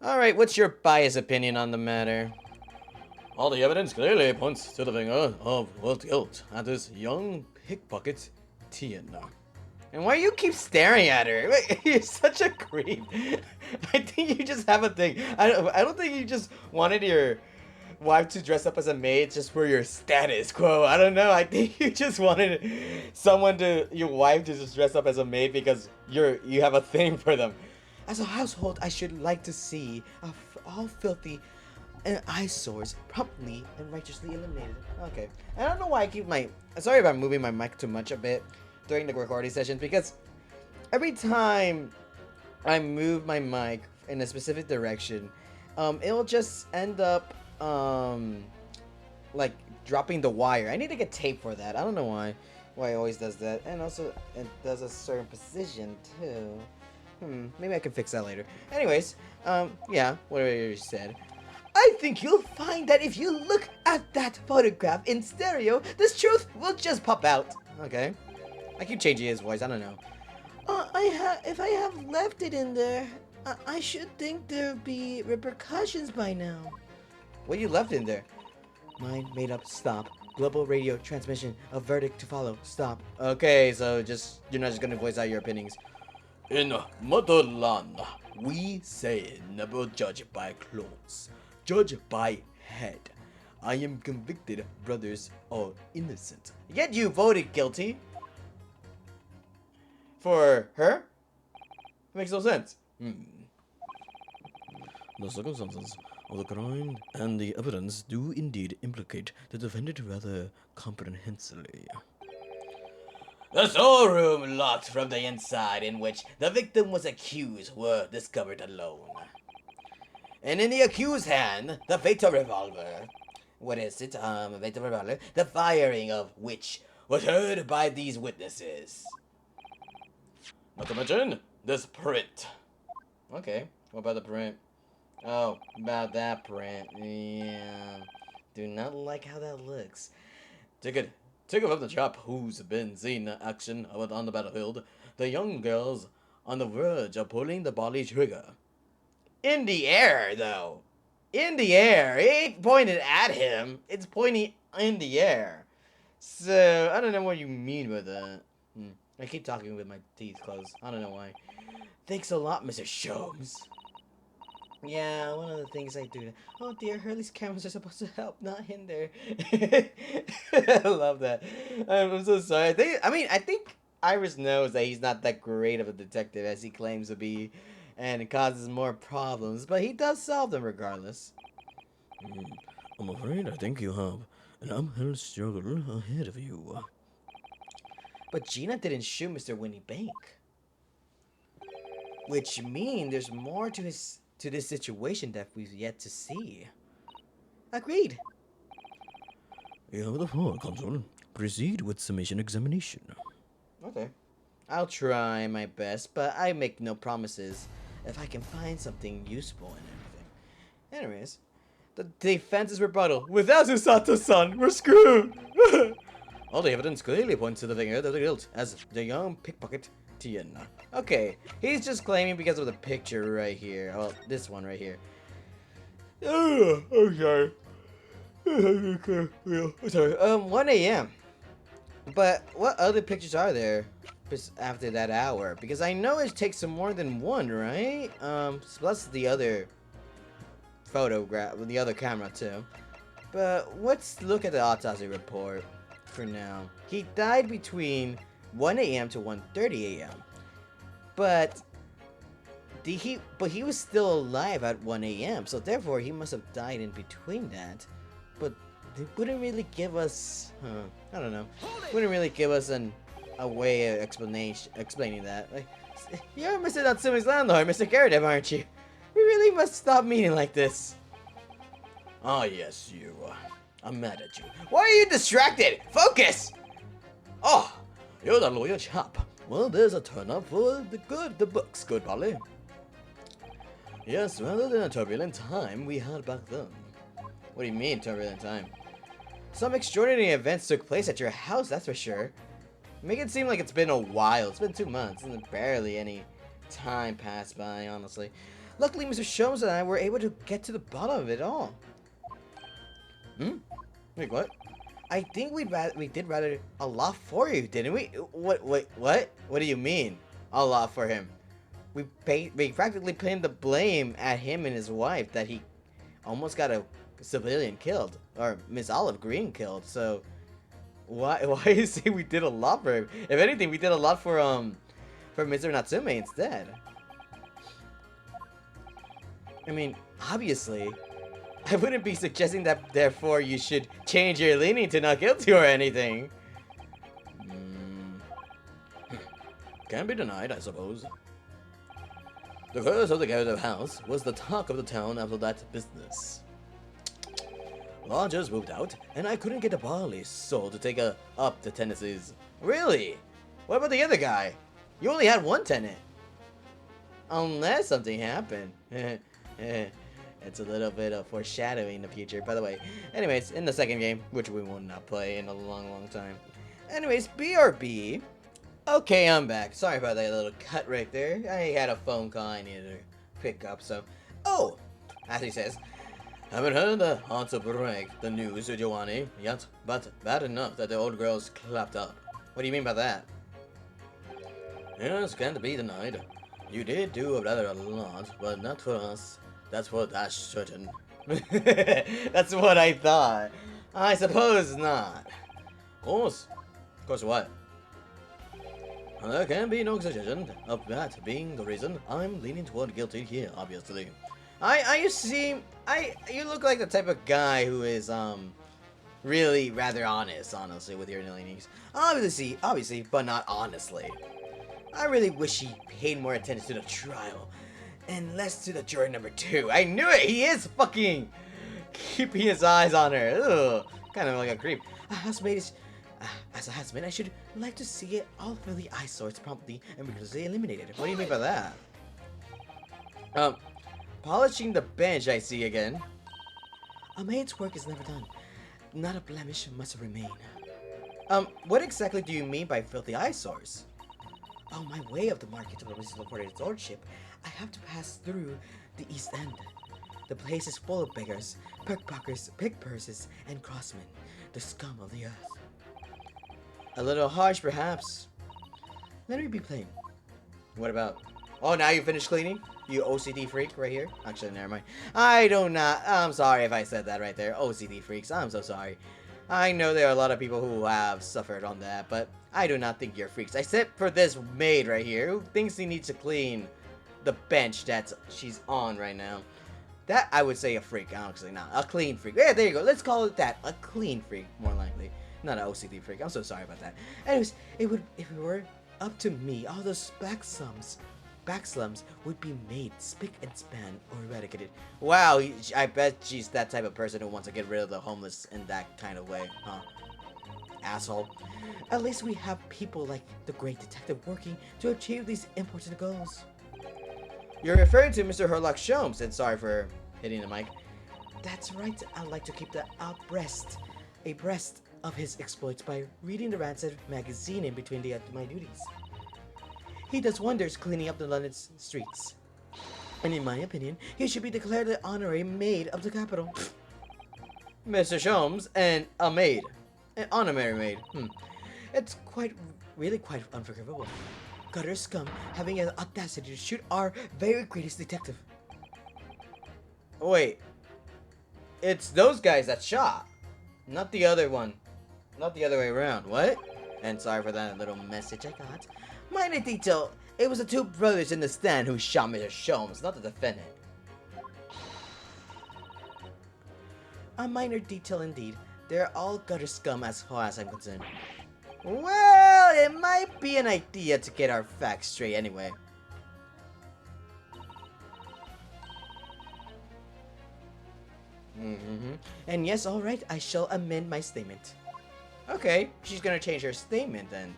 Alright, what's your biased opinion on the matter? All the evidence clearly points to the finger of guilt at this young pickpocket, Tiana. And why you keep staring at her? You're such a creep. I think you just have a thing. I don't think you just wanted your wife to dress up as a maid just for your status quo. I don't know. I think you just wanted your wife to just dress up as a maid because you have a thing for them. As a household, I should like to see all filthy and eyesores promptly and righteously eliminated. Okay. I don't know why I keep my. Sorry if I'm moving my mic too much a bit during the recording sessions because every time I move my mic in a specific direction, it'll just end up like dropping the wire. I need to get tape for that. I don't know why it always does that, and also it does a certain precision too. Maybe I can fix that later. Anyways, yeah, whatever you said. I think you'll find that if you look at that photograph in stereo, this truth will just pop out. Okay. I keep changing his voice, I don't know. If I have left it in there, I should think there'd be repercussions by now. What you left in there? Mind made up, stop. Global radio transmission, a verdict to follow, stop. Okay, so you're not just gonna voice out your opinions. In motherland, we say never judge by clothes, judge by head. I am convicted, brothers are innocent. Yet you voted guilty. For her? Makes no sense. The circumstances of the crime and the evidence do indeed implicate the defendant rather comprehensively. The storeroom locked from the inside in which the victim was accused were discovered alone. And in the accused's hand, the fatal revolver. What is it? A fatal revolver? The firing of which was heard by these witnesses. Not to mention this print. Okay, what about the print? Oh, about that print. Yeah. Do not like how that looks. Ticket from the chap who's been seen in action on the battlefield. The young girl's on the verge of pulling the body trigger. In the air, though. In the air. It ain't pointed at him. It's pointing in the air. So, I don't know what you mean by that. I keep talking with my teeth closed. I don't know why. Thanks a lot, Mr. Sholmes. Yeah, one of the things I do. Oh dear, Hurley's cameras are supposed to help, not hinder. I love that. I'm so sorry. I think Iris knows that he's not that great of a detective as he claims to be, and it causes more problems, but he does solve them regardless. I'm afraid I think you have an uphill struggle ahead of you. But Gina didn't shoot Mr. Winnie Bank. Which means there's more to this situation that we've yet to see. Agreed. You have the floor, Consul. Proceed with summation examination. Okay. I'll try my best, but I make no promises if I can find something useful and everything. Anyways, the defense is rebuttal. Without Susato-san, we're screwed! All the evidence clearly points to the finger of the guilt as the young pickpocket Tiana. Okay, he's just claiming because of the picture right here. Well, this one right here. Oh, okay. Sorry. 1 a.m. But what other pictures are there after that hour? Because I know it takes some more than one, right? Plus the other photograph, the other camera too. But let's look at the autopsy report for now. He died between 1 a.m. to 1:30 a.m. But he was still alive at 1 a.m. So therefore he must have died in between that. But they wouldn't really give us, I don't know. Wouldn't really give us a way of explaining that. Like, you're Mr. Natsumi's landlord, Mr. Garrett, aren't you? We really must stop meeting like this. Ah, yes, you. I'm mad at you. Why are you distracted? Focus! Oh, you're the lawyer chap. Well, there's a turn-up for the books, good Polly. Yes, rather than a turbulent time we had back then. What do you mean, turbulent time? Some extraordinary events took place at your house, that's for sure. Make it seem like it's been a while. It's been 2 months, and barely any time passed by, honestly. Luckily, Mr. Sholmes and I were able to get to the bottom of it all. Hmm? Wait, what? I think we did rather a lot for you, didn't we? What? What do you mean? A lot for him? We practically pinned the blame at him and his wife that he almost got a civilian killed, or Miss Olive Green killed. So why you say we did a lot for him? If anything, we did a lot for Mr. Natsume instead. I mean, obviously, I wouldn't be suggesting that therefore you should change your leaning to not guilty or anything. Can't be denied, I suppose. The curse of the Garrett house was the talk of the town after that business. Lodgers moved out, and I couldn't get a barley soul to take up the tenancies. Really? What about the other guy? You only had one tenant. Unless something happened. It's a little bit of foreshadowing in the future, by the way. Anyways, in the second game, which we will not play in a long time. Anyways, BRB. Okay, I'm back. Sorry about that little cut right there. I had a phone call I needed to pick up, so... Oh! As he says, Haven't heard the heart to break the news to Giovanni yet, but bad enough that the old girl's clapped up. what do you mean by that? Yes, can't be denied. You did do rather a lot, but not for us. That's for that certain. That's what I thought. I suppose not. Of course. Of course what? There can be no suggestion of that being the reason I'm leaning toward guilty here, obviously. You look like the type of guy who is, really rather honest, honestly, with your leanings. Obviously, but not honestly. I really wish he paid more attention to the trial, and less to the jury number 2. I knew it! He is fucking keeping his eyes on her. Ugh, kind of like a creep. As a husband, I should like to see it all for the eyesores promptly and rigorously eliminated. What do you mean by that? Polishing the bench, I see again. A maid's work is never done. Not a blemish must remain. What exactly do you mean by filthy eyesores? On my way of the market to Mrs. Laporte's lordship, I have to pass through the East End. The place is full of beggars, pickpockets, pickpurses, and crossmen, the scum of the earth. A little harsh, perhaps. Let me be plain. What about? Oh, now you finished cleaning? You OCD freak right here? Actually, never mind. I'm sorry if I said that right there. OCD freaks, I'm so sorry. I know there are a lot of people who have suffered on that, but I do not think you're freaks. Except for this maid right here, who thinks he needs to clean the bench that she's on right now. That, I would say a freak, actually not. A clean freak. Yeah, there you go. Let's call it that. A clean freak, more likely. Not an OCD freak. I'm so sorry about that. Anyways, if it were up to me, all those back slums would be made spick and span or eradicated. Wow, I bet she's that type of person who wants to get rid of the homeless in that kind of way, huh? Asshole. At least we have people like the great detective working to achieve these important goals. You're referring to Mr. Herlock Sholmes, and sorry for hitting the mic. That's right, I like to keep abreast of his exploits by reading the Rancid magazine in between my duties. He does wonders cleaning up the London streets. And in my opinion, he should be declared the honorary maid of the capital. Mr. Sholmes and a maid. An honorary maid. It's really quite unforgivable. Gutter scum having an audacity to shoot our very greatest detective. Wait. It's those guys that shot. Not the other one. Not the other way around. What? And sorry for that little message I got. Minor detail, it was the two brothers in the stand who shot Mr. Sholmes, not the defendant. A minor detail indeed. They're all gutter scum as far as I'm concerned. Well, it might be an idea to get our facts straight anyway. And yes, alright, I shall amend my statement. Okay, she's gonna change her statement then.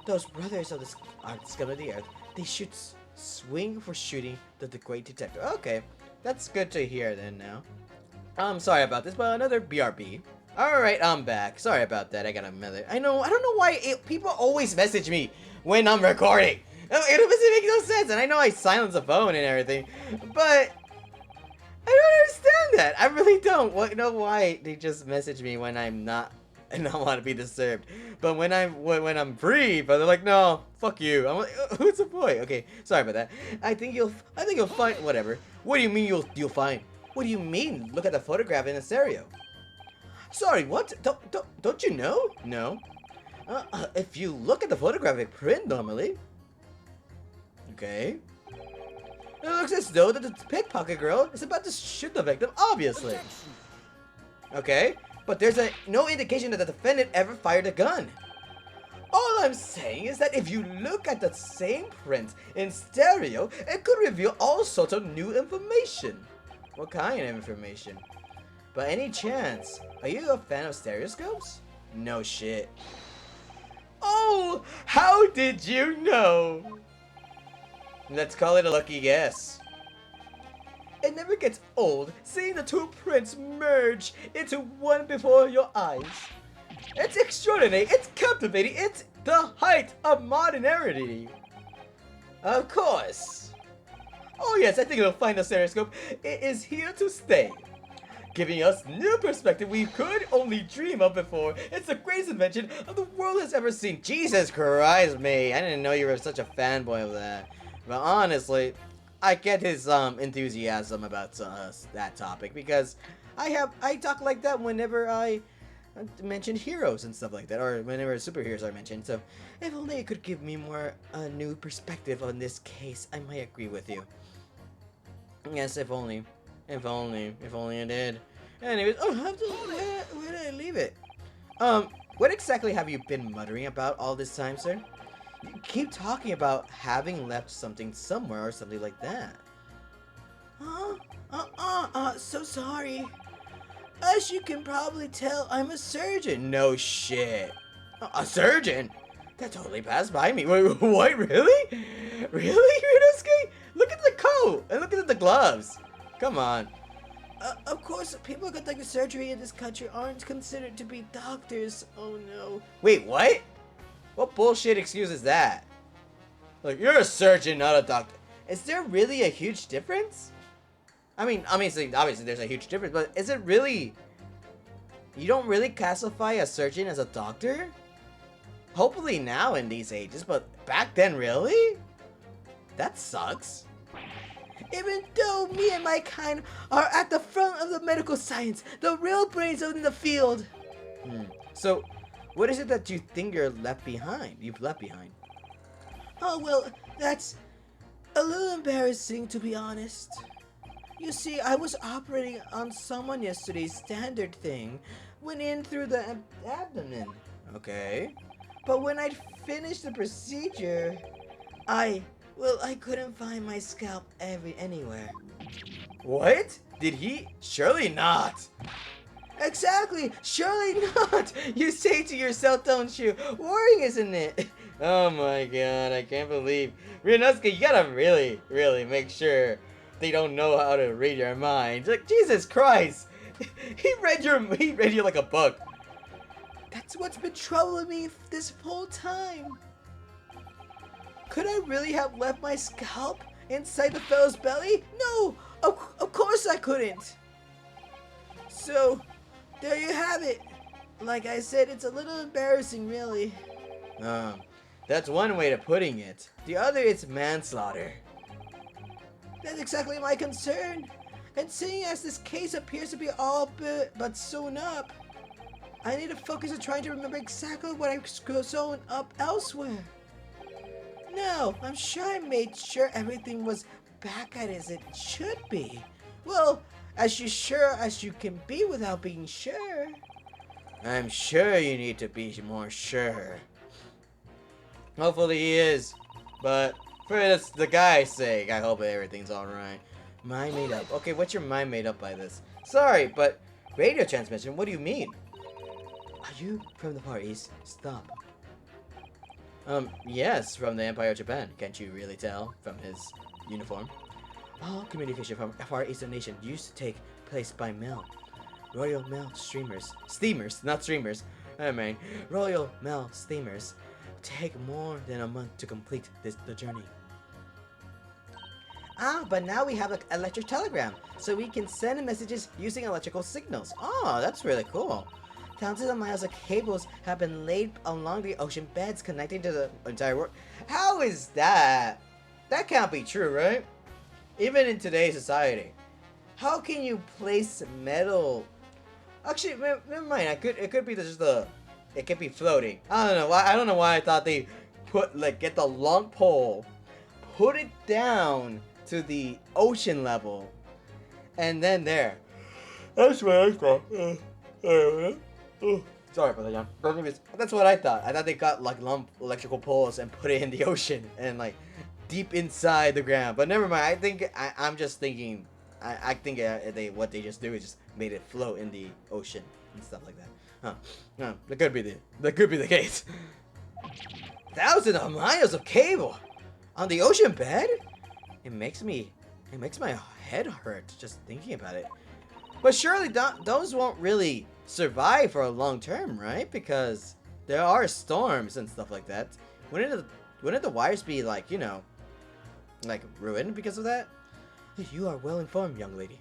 Those brothers are the scum of the earth. They should swing for shooting the great detective. Okay, that's good to hear then now. I'm sorry about this, but another BRB. Alright, I'm back. Sorry about that, I got another. I don't know why people always message me when I'm recording. It doesn't make no sense, and I know I silence the phone and everything, but I don't understand that. I really don't. Know why they just message me when I'm not and don't want to be disturbed, but when I'm free, but they're like, no, fuck you. I'm like, what's the point? Okay, sorry about that. I think you'll find whatever. What do you mean you'll find? What do you mean? Look at the photograph in the stereo. Sorry, what? Don't you know? No. If you look at the photographic print normally. Okay. It looks as though the pickpocket girl is about to shoot the victim, obviously. Okay, but there's no indication that the defendant ever fired a gun. All I'm saying is that if you look at the same print in stereo, it could reveal all sorts of new information. What kind of information? By any chance, are you a fan of stereoscopes? No shit. Oh, how did you know? Let's call it a lucky guess. It never gets old seeing the two prints merge into one before your eyes. It's extraordinary, it's captivating, it's the height of modernity. Of course. Oh yes, I think you'll find the stereoscope. It is here to stay, giving us new perspective we could only dream of before. It's the greatest invention of the world has ever seen. Jesus Christ, me. I didn't know you were such a fanboy of that. But honestly, I get his enthusiasm about that topic because I talk like that whenever I mention heroes and stuff like that, or whenever superheroes are mentioned. So if only it could give me more new perspective on this case, I might agree with you. Yes, if only. If only it did. Anyways, oh, where did I leave it? What exactly have you been muttering about all this time, sir? You keep talking about having left something somewhere or something like that. So sorry. As you can probably tell, I'm a surgeon. No shit. A surgeon? That totally passed by me. Wait, what? Really? Really, Ryunosuke? Look at the coat and look at the gloves. Come on. Of course, people conducting surgery in this country aren't considered to be doctors. Oh no. Wait, what? What bullshit excuse is that? Like, you're a surgeon, not a doctor. Is there really a huge difference? I mean, obviously there's a huge difference, but is it really... You don't really classify a surgeon as a doctor? Hopefully now in these ages, but back then, really? That sucks. Even though me and my kind are at the front of the medical science, the real brains in the field. So, what is it that you think you've left behind? Oh, well, that's a little embarrassing, to be honest. You see, I was operating on someone yesterday's standard thing. Went in through the abdomen. Okay. But when I'd finished the procedure, I couldn't find my scalp anywhere. What? Did he? Surely not. Exactly, surely not. You say to yourself, don't you? Worrying, isn't it? Oh my god, I can't believe. Ryunosuke, you gotta really, really make sure they don't know how to read your mind. Like, Jesus Christ. He read you like a book. That's what's been troubling me this whole time. Could I really have left my scalp inside the fellow's belly? No, of course I couldn't. So, there you have it. Like I said, it's a little embarrassing, really. That's one way of putting it. The other is manslaughter. That's exactly my concern. And seeing as this case appears to be all but sewn up, I need to focus on trying to remember exactly what I've sewn up elsewhere. No, I'm sure I made sure everything was back as it should be. Well, as sure as you can be without being sure. I'm sure you need to be more sure. Hopefully he is. But for the guy's sake, I hope everything's alright. Mind made up. Okay, what's your mind made up by this? Sorry, but radio transmission, what do you mean? Are you from the Far East? Stop. Yes, from the Empire of Japan. Can't you really tell from his uniform? All communication from Far Eastern nation used to take place by mail. Royal Mail steamers, not streamers. I mean, Royal Mail steamers take more than a month to complete the journey. Ah, but now we have an electric telegram, so we can send messages using electrical signals. Oh, that's really cool. Thousands of miles of cables have been laid along the ocean beds connecting to the entire world. How is that? That can't be true, right? Even in today's society. How can you place metal? Actually, never mind. It could be just it could be floating. I don't know why. I don't know why I thought they get the long pole, put it down to the ocean level, and then there. That's what I thought. Sorry for that, John. That's what I thought. I thought they got like long electrical poles and put it in the ocean and like deep inside the ground. But never mind. I think I'm just thinking. I think what they just do is just made it float in the ocean and stuff like that. Huh? No, that could be the case. Thousands of miles of cable on the ocean bed. It makes my head hurt just thinking about it. But surely those won't really survive for a long term, right? Because there are storms and stuff like that. Wouldn't the wires be like, you know, like ruined because of that? You are well informed, young lady.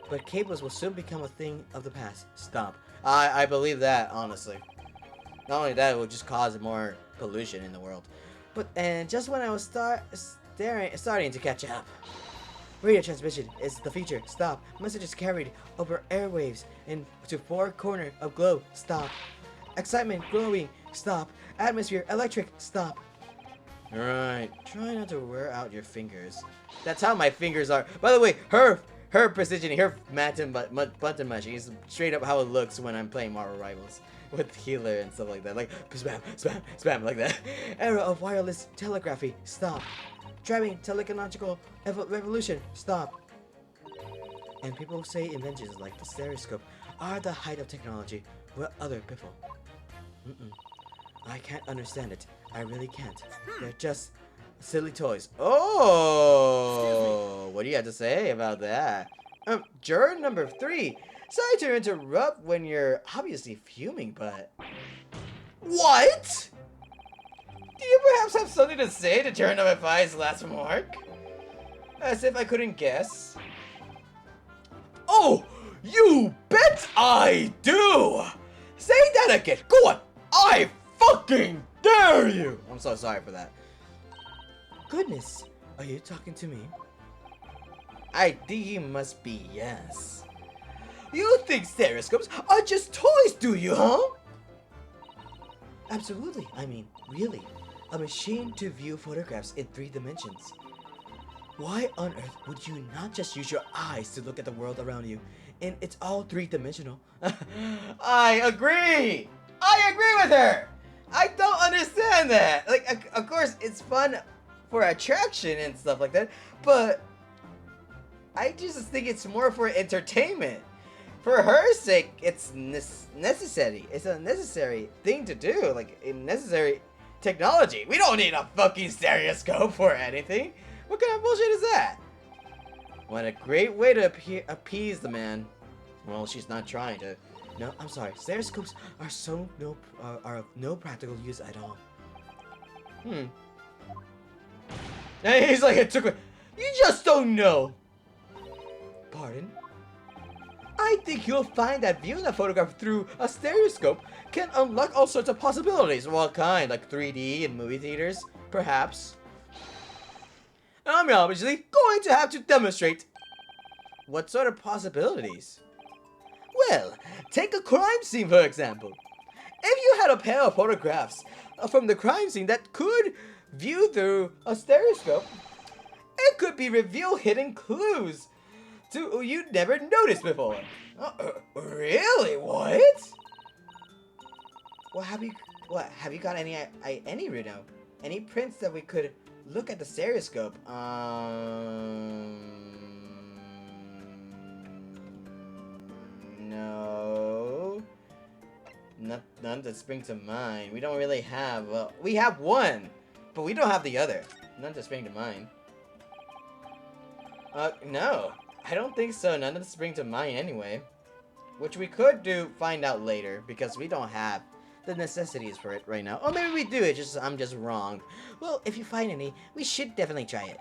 But cables will soon become a thing of the past. Stop. I believe that, honestly. Not only that, it will just cause more pollution in the world. And just when I was starting to catch up. Radio transmission is the future. Stop. Messages carried over airwaves into four corners of globe. Stop. Excitement growing. Stop. Atmosphere electric. Stop. Alright. Try not to wear out your fingers. That's how my fingers are. By the way, her positioning, her button mashing is straight up how it looks when I'm playing Marvel Rivals with healer and stuff like that. Like spam, spam, spam like that. Era of wireless telegraphy. Stop. Driving technological revolution. Stop. And people say inventions like the stereoscope are the height of technology. What other piffle? I can't understand it. I really can't. They're just silly toys. Oh! What do you have to say about that? Juror number 3. Sorry to interrupt when you're obviously fuming, but... What? Do you perhaps have something to say to juror number 5's last remark? As if I couldn't guess. Oh! You bet I do! Say that again! Go on! I fucking dare you! I'm so sorry for that. Goodness, are you talking to me? I think it must be yes. You think stereoscopes are just toys, do you, huh? Absolutely, I mean, really. A machine to view photographs in 3 dimensions. Why on earth would you not just use your eyes to look at the world around you? And it's all 3-dimensional. I agree! I agree with her! I don't understand that! Like, of course, it's fun for attraction and stuff like that, but I just think it's more for entertainment. For her sake, it's necessary. It's a necessary thing to do, like a necessary technology. We don't need a fucking stereoscope for anything. What kind of bullshit is that? What a great way to appease the man. Well, she's not trying to. No, I'm sorry. Stereoscopes are are of no practical use at all. And he's like, it took. You just don't know. Pardon? I think you'll find that viewing a photograph through a stereoscope can unlock all sorts of possibilities. What kind? Like 3D in movie theaters? Perhaps. I'm obviously going to have to demonstrate. What sort of possibilities? Well, take a crime scene for example. If you had a pair of photographs from the crime scene that could view through a stereoscope, it could be reveal hidden clues to you'd never noticed before. Really? What? Have you got any Reno? Any prints that we could look at the stereoscope? No. None that spring to mind. We don't really have. We have one, but we don't have the other. None that spring to mind. No. I don't think so. None that spring to mind anyway. Which we could find out later because we don't have the necessities for it right now. Or maybe we do, I'm just wrong. Well, if you find any, we should definitely try it.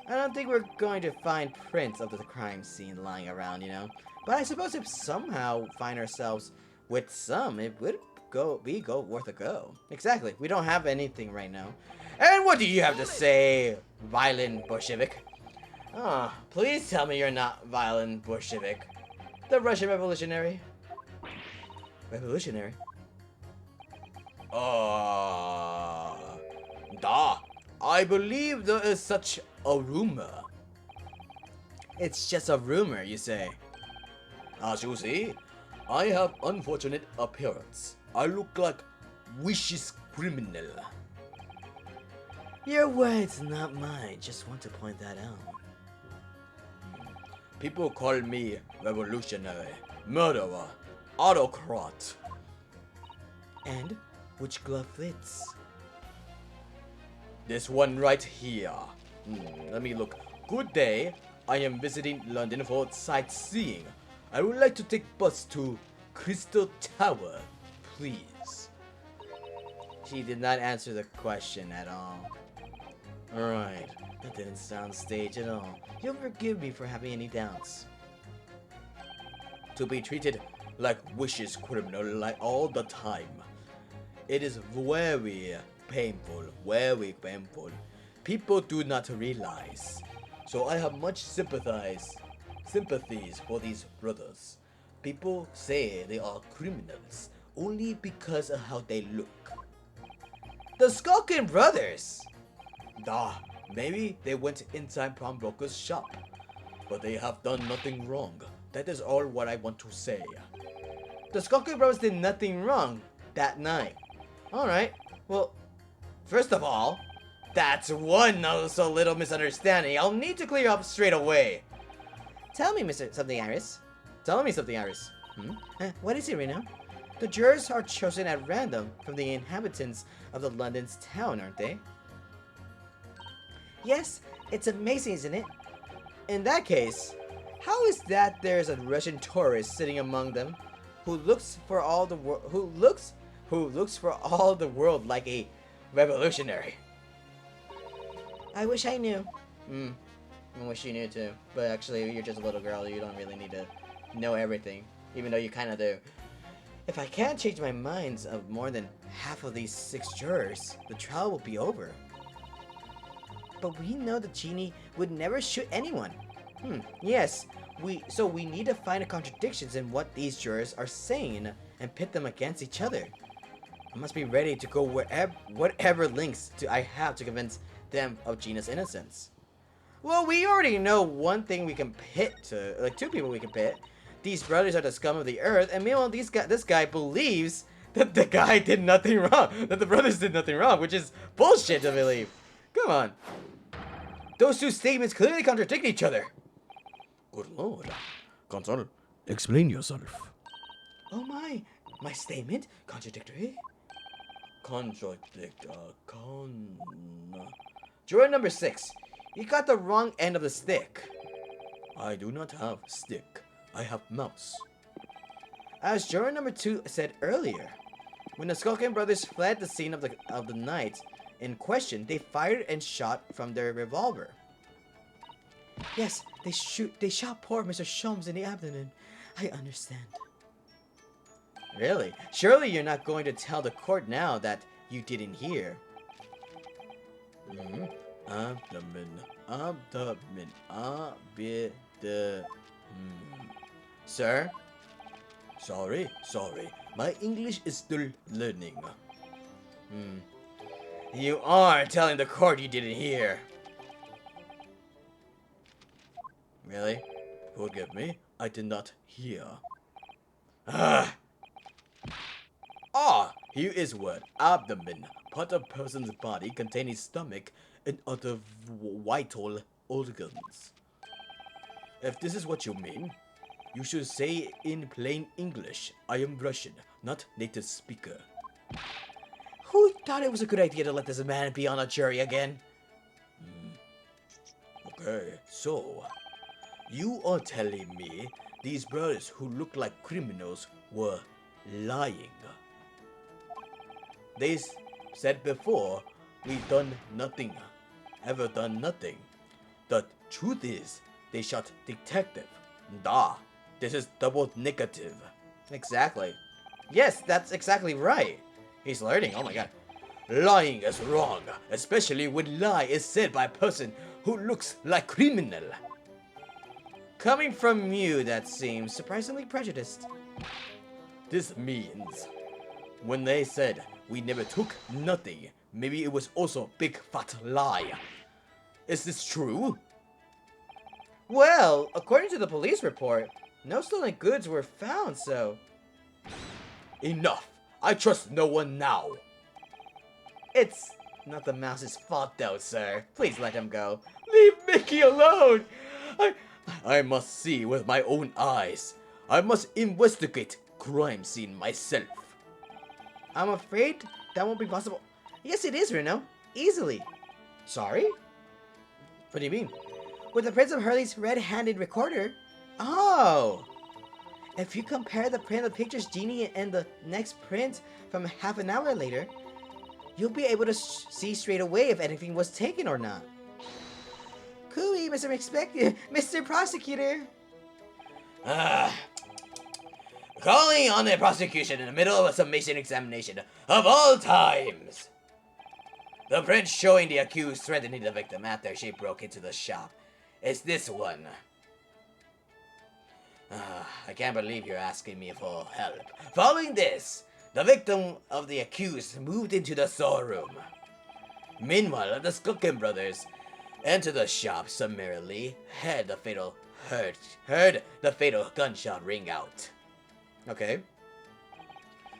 I don't think we're going to find prints of the crime scene lying around, you know. But I suppose if somehow find ourselves with some, it would be worth a go. Exactly. We don't have anything right now. And what do you have to say, violent Bolshevik? Ah, please tell me you're not violent Bolshevik. The Russian revolutionary? Revolutionary? Da. I believe there is such a rumor. It's just a rumor, you say. As you see, I have unfortunate appearance. I look like vicious criminal. Your words, not mine. Just want to point that out. People call me revolutionary, murderer, autocrat. And which glove fits? This one right here. Let me look. Good day. I am visiting London for sightseeing. I would like to take bus to Crystal Tower, please. She did not answer the question at all. Alright, that didn't sound staged at all. You'll forgive me for having any doubts. To be treated like vicious criminal like all the time. It is very painful, very painful. People do not realize. So I have much sympathies for these brothers. People say they are criminals only because of how they look. The Skulkin Brothers! Maybe they went inside pawnbroker's shop, but they have done nothing wrong. That is all what I want to say. The Skulkin Brothers did nothing wrong that night. Alright, well, first of all, that's one also little misunderstanding I'll need to clear up straight away. Tell me, Mr. Something Iris. Tell me something, Iris. What is it, Reno? The jurors are chosen at random from the inhabitants of the London's town, aren't they? Yes, it's amazing, isn't it? In that case, how is that there's a Russian tourist sitting among them who looks for all the world like a revolutionary? I wish I knew. I wish you knew too. But actually, you're just a little girl. You don't really need to know everything, even though you kind of do. If I can't change my minds of more than half of these 6 jurors, the trial will be over. But we know the genie would never shoot anyone. Yes, we need to find the contradictions in what these jurors are saying and pit them against each other. I must be ready to go whatever lengths I have to convince them of Gina's innocence. Well, we already know one thing we can pit to, like 2 people we can pit. These brothers are the scum of the earth, and meanwhile this guy believes that the guy did nothing wrong, that the brothers did nothing wrong, which is bullshit to believe. Come on. Those 2 statements clearly contradict each other. Good lord. Console, explain yourself. Oh my statement? Contradictory? Juror number 6. You got the wrong end of the stick. I do not have stick. I have mouse. As juror number 2 said earlier, when the Skulkin brothers fled the scene of the night in question, they fired and shot from their revolver. Yes, they shot poor Mr. Sholmes in the abdomen. I understand. Really? Surely you're not going to tell the court now that you didn't hear. Abdomen. Sir? Sorry. My English is still learning. You are telling the court you didn't hear. Really? Forgive me, I did not hear. Here is word. Abdomen. Part of person's body containing stomach and other vital organs. If this is what you mean, you should say in plain English, I am Russian, not native speaker. Who thought it was a good idea to let this man be on a jury again? Okay, so you are telling me these brothers who look like criminals were lying? They said before, we done nothing. Ever done nothing. The truth is, they shot detective. Da. This is double negative. Exactly. Yes, that's exactly right. He's learning. Oh my god. Lying is wrong, especially when lie is said by a person who looks like criminal. Coming from you, that seems surprisingly prejudiced. This means when they said we never took nothing, maybe it was also big fat lie. Is this true? Well, according to the police report, no stolen goods were found, so... Enough. I trust no one now. It's not the mouse's fault though, sir. Please let him go. Leave Mickey alone. I must see with my own eyes. I must investigate crime scene myself. I'm afraid that won't be possible. Yes, it is, Reno. Easily. Sorry? What do you mean? With the prints of Hurley's red-handed recorder? Oh! If you compare the print of pictures Genie and the next print from half an hour later, you'll be able to see straight away if anything was taken or not. Cooey, Mr. Prosecutor. Calling on the prosecution in the middle of a summation examination of all times. The print showing the accused threatening the victim after she broke into the shop is this one. I can't believe you're asking me for help. Following this, the victim of the accused moved into the storeroom. Meanwhile, the Skulkin brothers entered the shop summarily, heard the fatal gunshot ring out. Okay.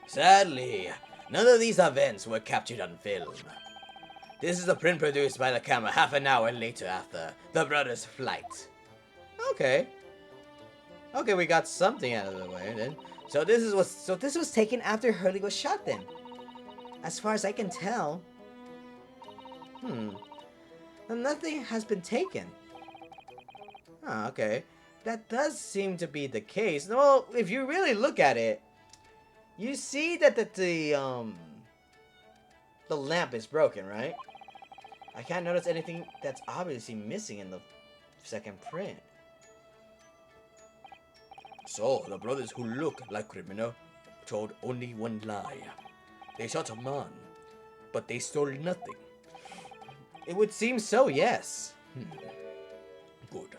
Sadly, none of these events were captured on film. This is a print produced by the camera half an hour later after the brothers' flight. Okay. Okay, we got something out of the way then. So this was taken after Hurley was shot then. As far as I can tell. Then nothing has been taken. Oh, okay. That does seem to be the case. Well, if you really look at it, you see that the lamp is broken, right? I can't notice anything that's obviously missing in the second print. So, the brothers who look like criminal told only one lie. They shot a man, but they stole nothing. It would seem so, yes. Good.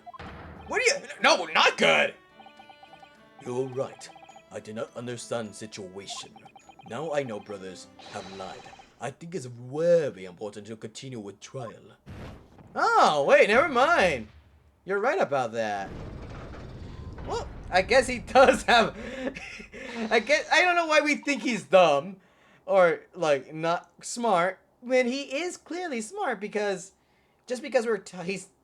What are you? No, not good! You're right. I did not understand the situation. Now I know brothers have lied. I think it's very important to continue with trial. Oh, wait, never mind. You're right about that. Well, I guess he does have... I don't know why we think he's dumb. Or, like, not smart. When he is clearly smart because... Just because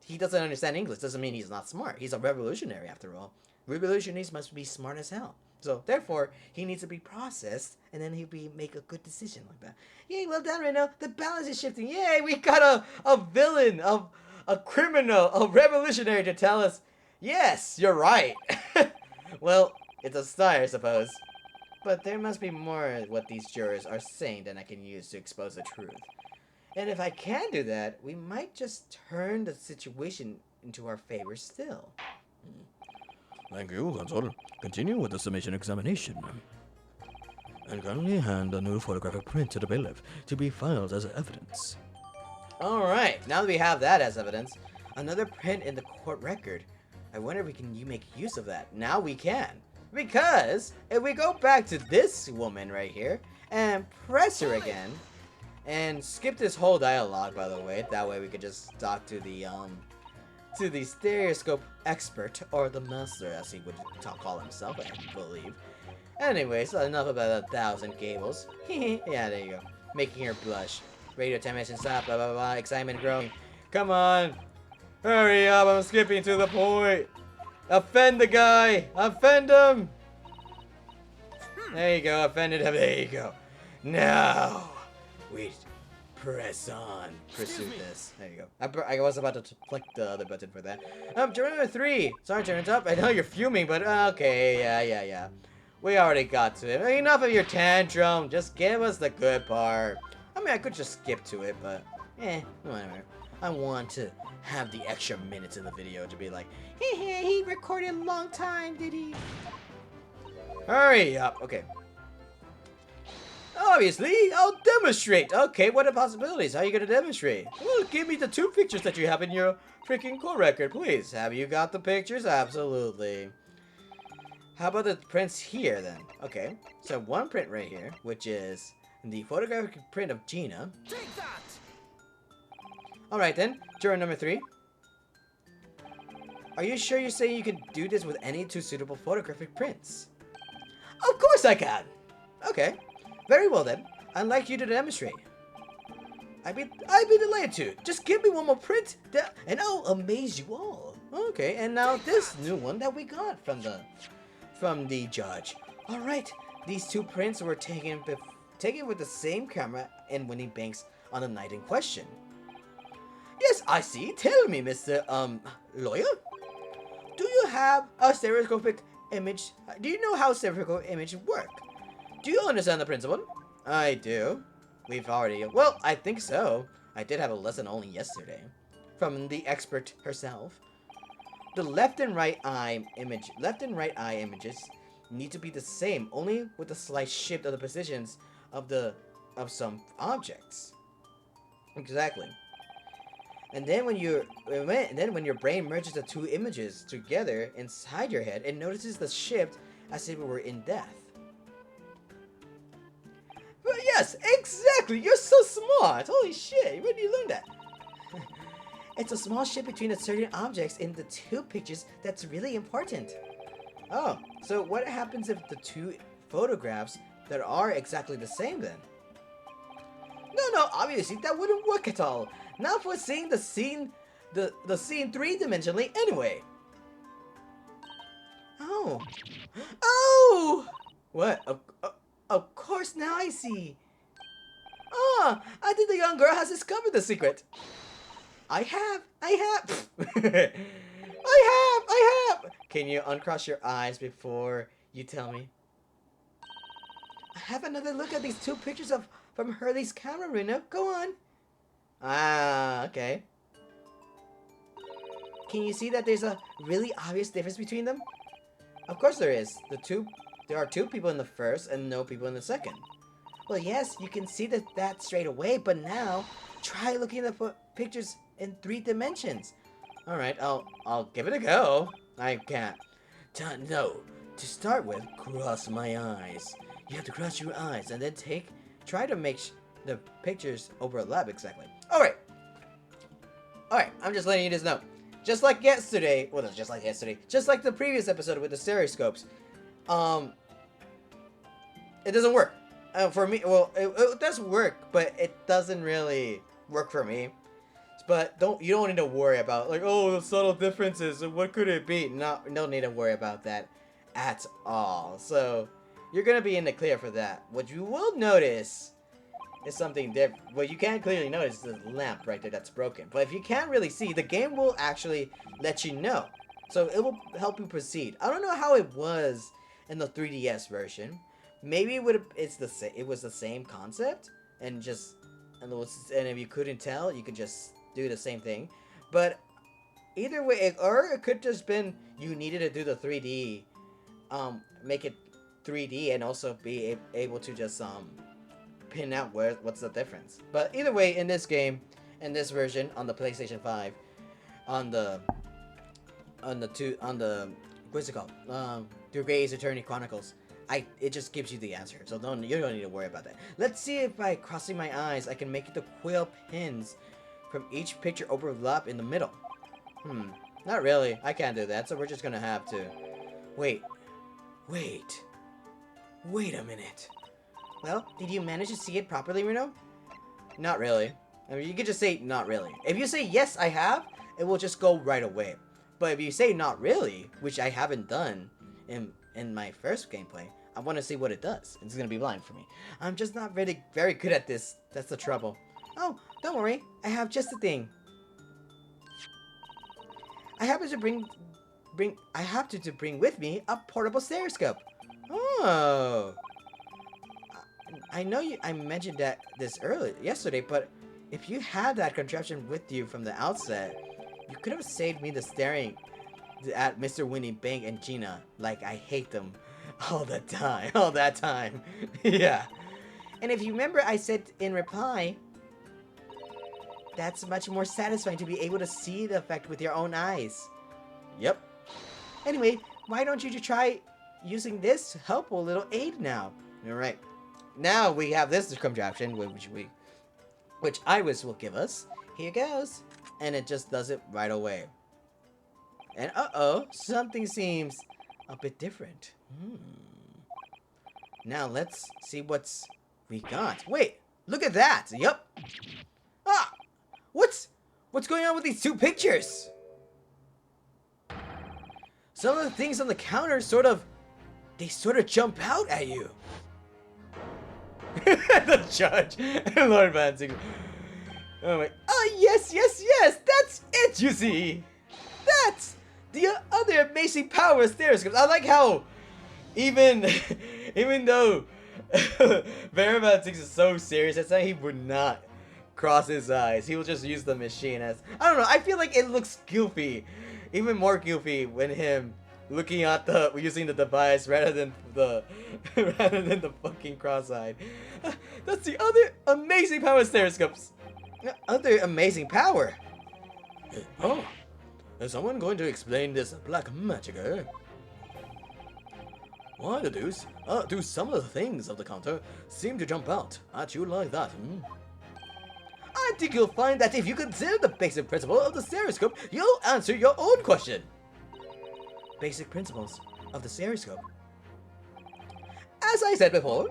he doesn't understand English doesn't mean he's not smart. He's a revolutionary, after all. Revolutionaries must be smart as hell. So, therefore, he needs to be processed, and then he'll make a good decision like that. Yay, well done, Reno. The balance is shifting. Yay, we got a villain, a criminal, a revolutionary to tell us, yes, you're right. Well, it's a start, I suppose. But there must be more of what these jurors are saying than I can use to expose the truth. And if I can do that, we might just turn the situation into our favor still. Thank you, Console. Continue with the summation examination. And kindly hand a new photographic print to the bailiff to be filed as evidence. Alright, now that we have that as evidence, another print in the court record. I wonder if you make use of that. Now we can. Because if we go back to this woman right here and press her again, and skip this whole dialogue, by the way, that way we could just talk to the stereoscope expert, or the master as he would call himself, I believe. Anyway, so enough about 1,000 cables. Yeah, there you go. Making her blush. Radio 10 minutes stop, blah blah blah, excitement growing. Come on! Hurry up, I'm skipping to the point! Offend the guy! Offend him! There you go, offended him, there you go. Now, we press on. Pursue this. There you go. I was about to click the other button for that. Turn number 3. Sorry, turn it up. I know you're fuming, but okay, yeah. We already got to it. Enough of your tantrum. Just give us the good part. I mean, I could just skip to it, but whatever. I want to have the extra minutes in the video to be like, hey, he recorded a long time, did he? Hurry up. Okay. Obviously, I'll demonstrate. Okay, what are the possibilities? How are you going to demonstrate? Well, give me the 2 pictures that you have in your freaking core record, please. Have you got the pictures? Absolutely. How about the prints here, then? Okay, so 1 print right here, which is the photographic print of Gina. Take that! Alright then, juror number 3. Are you sure you say you can do this with any 2 suitable photographic prints? Of course I can! Okay, very well then. I'd like you to demonstrate. I'd be delighted to. Just give me 1 more print, and I'll amaze you all. Okay, and now this new one that we got from the judge. Alright, these 2 prints were taken with the same camera in Winnie Banks on the night in question. Yes, I see. Tell me, Mr. Lawyer. Do you have a stereoscopic image? Do you know how stereoscopic images work? Do you understand the principle? I do. We've already... Well, I think so. I did have a lesson only yesterday. From the expert herself. The left and right eye images need to be the same, only with a slight shift of the positions of some objects. Exactly. And then when your brain merges the 2 images together inside your head, it notices the shift as if it were in death. Well, yes, exactly. You're so smart. Holy shit! Where did you learn that? It's a small shift between the certain objects in the 2 pictures that's really important. Oh, so what happens if the 2 photographs that are exactly the same then? No, obviously that wouldn't work at all. Not for seeing the scene 3-dimensionally anyway. Oh! What? Of course, now I see. Ah, I think the young girl has discovered the secret. I have. I have. Can you uncross your eyes before you tell me? I have another look at these 2 pictures from Hurley's camera, Runa. Go on. Ah, okay. Can you see that there's a really obvious difference between them? Of course there is. There are 2 people in the first and no people in the second. Well, yes, you can see that straight away, but now try looking at the pictures in 3 dimensions. All right, I'll give it a go. I can't. No. To start with, cross my eyes. You have to cross your eyes and then try to make the pictures overlap exactly. All right, I'm just letting you guys know. Just like yesterday, just like the previous episode with the stereoscopes, it doesn't work. For me, well, it does work, but it doesn't really work for me. But you don't need to worry about like, oh, the subtle differences. What could it be? No, don't need to worry about that at all. So you're gonna be in the clear for that. What you will notice is something different. What you can't clearly notice is the lamp right there that's broken. But if you can't really see, the game will actually let you know. So it will help you proceed. I don't know how it was in the 3DS version. Maybe it was the same concept, and if you couldn't tell, you could just do the same thing. But either way, or it could just been you needed to do the 3D, make it 3D, and also be able to just pin out what's the difference. But either way, in this game, in this version on the PlayStation 5, on the what's it called? The Great Ace Attorney Chronicles. It just gives you the answer, so you don't need to worry about that. Let's see if by crossing my eyes, I can make the quill pins from each picture overlap in the middle. Not really. I can't do that, so we're just gonna have to... Wait a minute. Well, did you manage to see it properly, Reno? Not really. I mean, you could just say, not really. If you say, yes, I have, it will just go right away. But if you say, not really, which I haven't done in my first gameplay, I want to see what it does. It's going to be blind for me. I'm just not really very good at this. That's the trouble. Oh, don't worry. I have just the thing. I happen to bring with me a portable stereoscope. Oh, Oh. I know I mentioned this yesterday, but if you had that contraption with you from the outset, you could have saved me the staring at Mr. Winnie, Bank, and Gina like I hate them all the time, all that time. Yeah. And if you remember, I said in reply, that's much more satisfying to be able to see the effect with your own eyes. Yep. Anyway, why don't you try using this helpful little aid now? All right. Now we have this contraption, which Iris will give us. Here goes. And it just does it right away. And uh-oh, something seems a bit different. Now let's see what's we got. Wait, look at that. Yup. Ah, what's going on with these two pictures? Some of the things on the counter sort of jump out at you. The judge, Lord Vansing. Oh my! Oh yes, that's it. You see, that's the other amazing power stereoscopes. I like how even though Vansing is so serious, that's why he would not cross his eyes. He will just use the machine as I don't know. I feel like it looks goofy, even more goofy when him looking at using the device rather than the fucking cross-eyed. That's the other amazing power stereoscopes. Other amazing power. Oh, is someone going to explain this black magic? Why the deuce? Do some of the things of the counter seem to jump out at you like that? I think you'll find that if you consider the basic principle of the stereoscope, you'll answer your own question. Basic principles of the stereoscope. As I said before,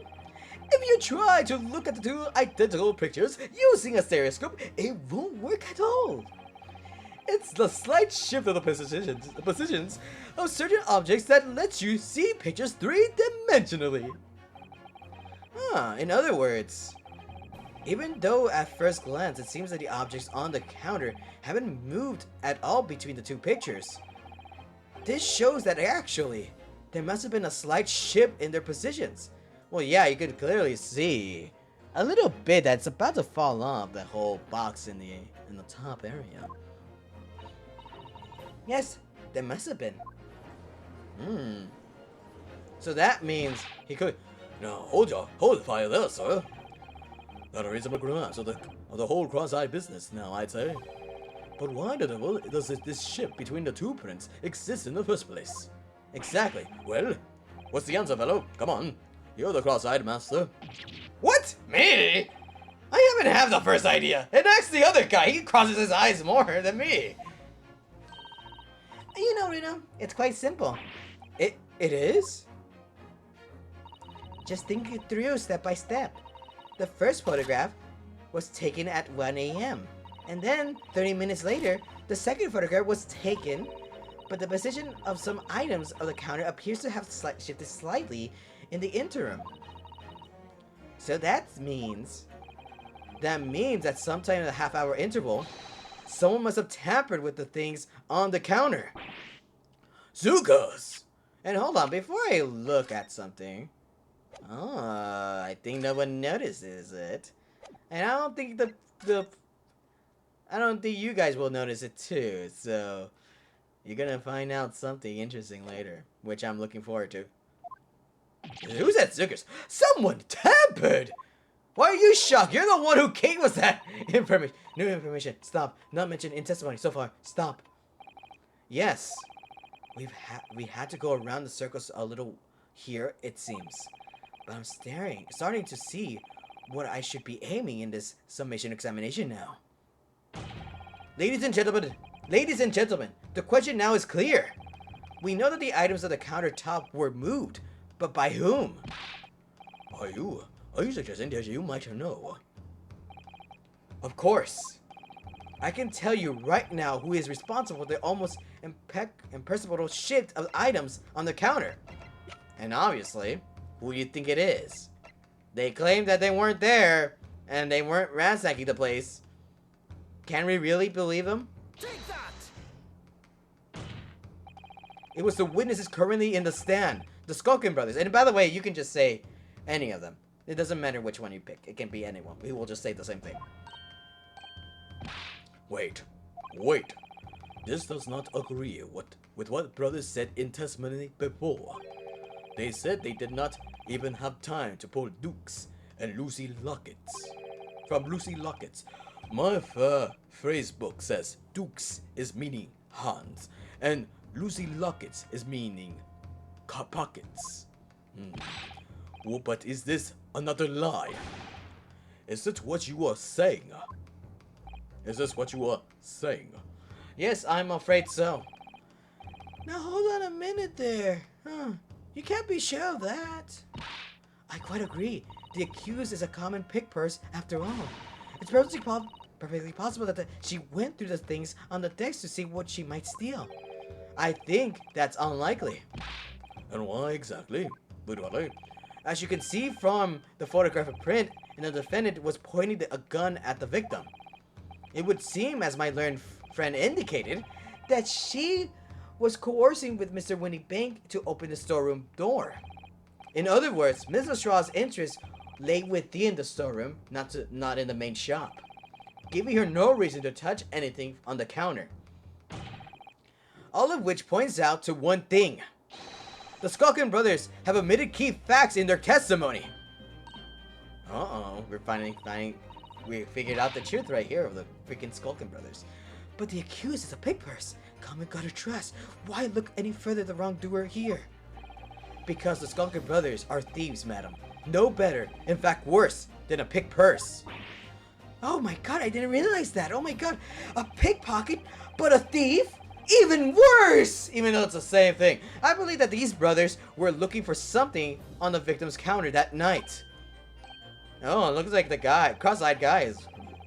if you try to look at the two identical pictures using a stereoscope, it won't work at all. It's the slight shift of the positions of certain objects that lets you see pictures three-dimensionally. In other words, even though at first glance it seems that the objects on the counter haven't moved at all between the two pictures, this shows that actually, there must have been a slight shift in their positions. Well, yeah, you could clearly see a little bit that's about to fall off the whole box in the top area. Yes, there must have been. So that means he could. Now, hold the fire there, sir. Not a reasonable grasp of the whole cross-eyed business now, I'd say. But why the devil does this shift between the two prints exist in the first place? Exactly. Well, what's the answer, fellow? Come on. You're the cross-eyed master. What? Me? I haven't had the first idea. And ask the other guy. He crosses his eyes more than me. You know, Reno, it's quite simple. It is? Just think it through step by step. The first photograph was taken at 1 a.m. And then, 30 minutes later, the second photograph was taken, but the position of some items of the counter appears to have shifted slightly in the interim. So that means that sometime in the half-hour interval, someone must have tampered with the things on the counter. Zukas! And hold on, before I look at something, I think no one notices it. And I don't think I don't think you guys will notice it too, so you're gonna find out something interesting later, which I'm looking forward to. Who's that Zukas? Someone tampered! Why are you shocked? You're the one who gave us that information. New information. Stop. Not mentioned in testimony so far. Stop. Yes. We had to go around the circles a little here, it seems. But I'm starting to see what I should be aiming in this summation examination now. Ladies and gentlemen, the question now is clear. We know that the items on the countertop were moved, but by whom? Are you suggesting that you might know? Of course. I can tell you right now who is responsible for the almost imperceptible shift of items on the counter. And obviously, who do you think it is? They claim that they weren't there, and they weren't ransacking the place. Can we really believe them? Take that! It was the witnesses currently in the stand, the Skulkin brothers. And by the way, you can just say any of them. It doesn't matter which one you pick. It can be anyone. We will just say the same thing. Wait. This does not agree with what brothers said in testimony before. They said they did not even have time to pull Dukes and Lucy Lockets. From Lucy Lockets, my phrase book says Dukes is meaning Hans, and Lucy Lockets is meaning pockets. Oh, but is this another lie? Is it what you are saying? Is this what you are saying? Yes, I'm afraid so. Now hold on a minute there. You can't be sure of that. I quite agree. The accused is a common pick purse after all. It's perfectly possible that she went through the things on the decks to see what she might steal. I think that's unlikely. And why exactly? As you can see from the photographic print, and the defendant was pointing a gun at the victim. It would seem, as my learned friend indicated, that she was coercing with Mr. Winnie Bank to open the storeroom door. In other words, Mr. Straw's interest lay within the storeroom, not in the main shop, giving her no reason to touch anything on the counter. All of which points out to one thing. The Skulkin brothers have omitted key facts in their testimony. We figured out the truth right here of the freaking Skulkin brothers. But the accused is a pig purse. Common gutter trust. Why look any further the wrongdoer here? Because the Skulkin brothers are thieves, madam. No better, in fact worse, than a pickpurse. Oh my god, I didn't realize that. Oh my god, a pickpocket, but a thief? Even worse! Even though it's the same thing. I believe that these brothers were looking for something on the victim's counter that night. Oh, it looks like the cross-eyed guy is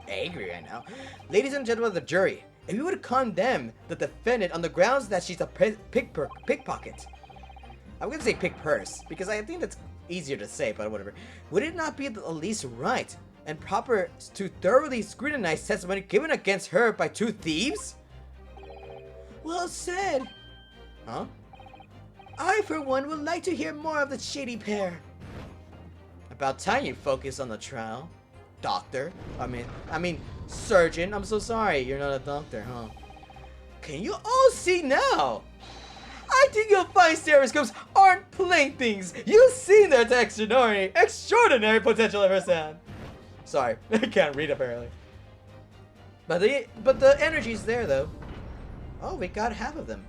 angry right now. Ladies and gentlemen of the jury, if you would condemn the defendant on the grounds that she's a pickpocket, I'm gonna say pick purse, because I think that's easier to say, but whatever. Would it not be at least right and proper to thoroughly scrutinize testimony given against her by two thieves? Well said. Huh? I, for one, would like to hear more of the shady pair. About time you focus on the trial. Doctor. I mean, surgeon. I'm so sorry, you're not a doctor, huh? Can you all see now? I think you'll find stereoscopes aren't playthings. You've seen their extraordinary potential ever since. Sorry, I can't read apparently. But the energy's there though. Oh, we got half of them.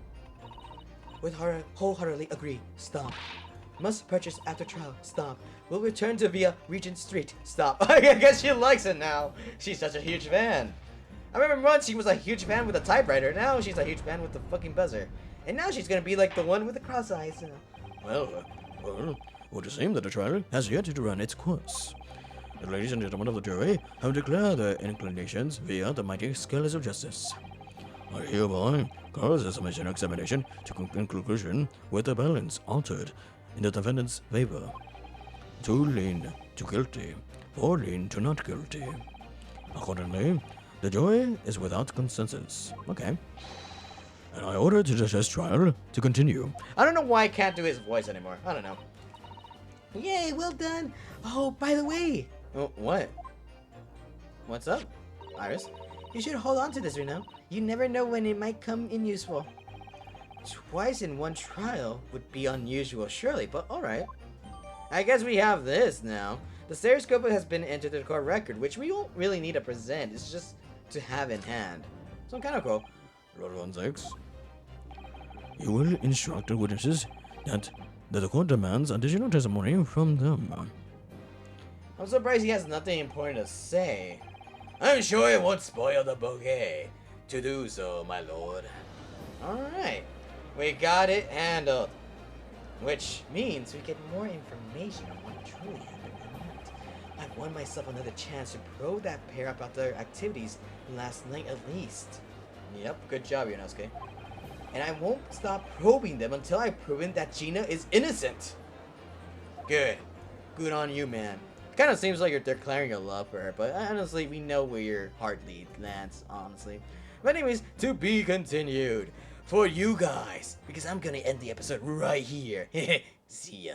With wholeheartedly agree. Stop. Must purchase after trial. Stop. Will return to via Regent Street. Stop. I guess she likes it now. She's such a huge fan. I remember once she was a huge fan with a typewriter. Now she's a huge fan with the fucking buzzer. And now she's gonna be like the one with the cross eyes. Well, it would seem that the trial has yet to run its course. The ladies and gentlemen of the jury have declared their inclinations via the mighty scales of justice. I hereby cause the submission examination to conclusion with the balance altered in the defendant's favor. 2 lean to guilty, 4 lean to not guilty. Accordingly, the jury is without consensus. Okay. And I order the judge's trial to continue. I don't know why I can't do his voice anymore. I don't know. Yay, well done. Oh, by the way. Oh, what? What's up, Iris? You should hold on to this, Reno. You never know when it might come in useful. Twice in one trial would be unusual, surely, but alright. I guess we have this now. The stereoscope has been entered to the court record, which we don't really need to present. It's just to have in hand. So kind of cool. Roll 6. You will instruct the witnesses that the court demands additional testimony from them. I'm surprised he has nothing important to say. I'm sure it won't spoil the bouquet to do so, my lord. Alright. We got it handled. Which means we get more information on what truly happened that night. I've won myself another chance to probe that pair about their activities last night at least. Yep, good job, Yonosuke. And I won't stop probing them until I've proven that Gina is innocent. Good. Good on you, man. Kind of seems like you're declaring your love for her, but honestly, we know where your heart lands, honestly. But anyways, to be continued. for you guys, because I'm gonna end the episode right here. See ya.